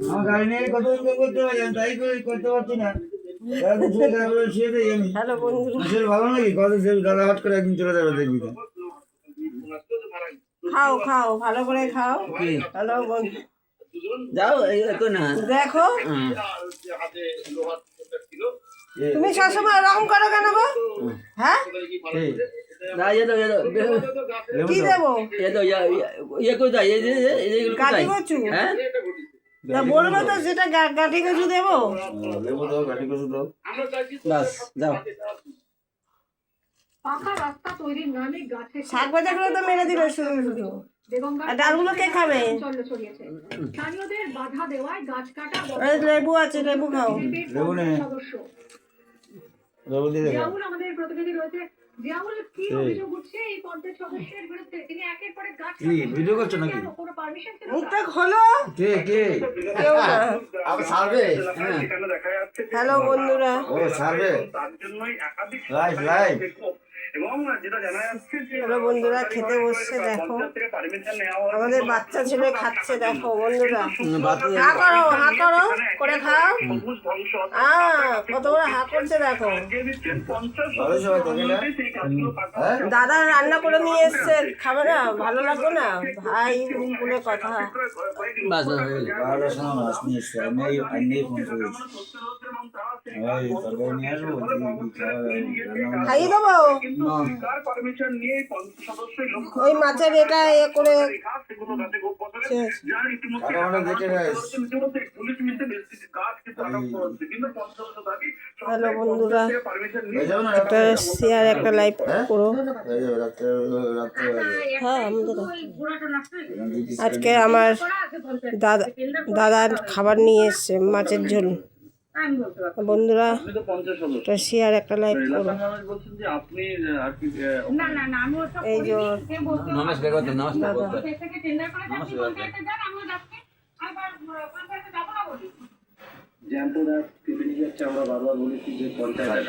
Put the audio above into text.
আমার গাড়ি নিয়ে কত ইনকাম করতে পারি, আমি তাই করতে পারছি না। হ্যালো বন্ধুরা, ভালো নাকি কত দাদা হট করে একদিন চলে যাবে দেখবি তো। খাও খাও ভালো করে খাও। হ্যালো বন্ধু, যাও তো না দেখো তুমি সবসময় এরকম করো কেন গো? হ্যাঁ কি দেবো? গাঠি কচু? তা বলবো তো সেটা গাঠি কচু দেবো। শাক ভাজাগুলো তো মেরে দিল শুধু শুধু, আর ডালগুলো কে খাবে? লেবু আছে, লেবু খাও। লেবু নেই, লেবু দিয়ে দেবো। ভিডিও করছো নাকি? মুখটা খোলো। কে কে? কেউ না। হ্যালো বন্ধুরা, ও সার্ভে লাইভ লাইভ। হ্যালো বন্ধুরা, খেতে বসছে দেখো, আমাদের বাচ্চা ছেলে খাচ্ছে দেখো বন্ধুরা। হা করো, হা করো করে খাও। কত বড় হা করছে দেখো। দাদা রান্না করে নিয়ে এসছে, খাবে না? ভালো লাগবে না ভাই বলে কথা। খাইয়ে দেবো ওই মাছের এটা করে। হ্যালো বন্ধুরা, একটা শেয়ার একটা লাইক করো। হ্যাঁ আমাদের আজকে আমার দাদার খাবার নিয়ে এসছে, মাছের ঝোল। বন্ধুরা একটা শেয়ার একটা লাইক করো। এই যে জ্যান্ত দাস কেটে নিয়ে যাচ্ছে। আমরা বারবার বলেছি যে পঞ্চায়েত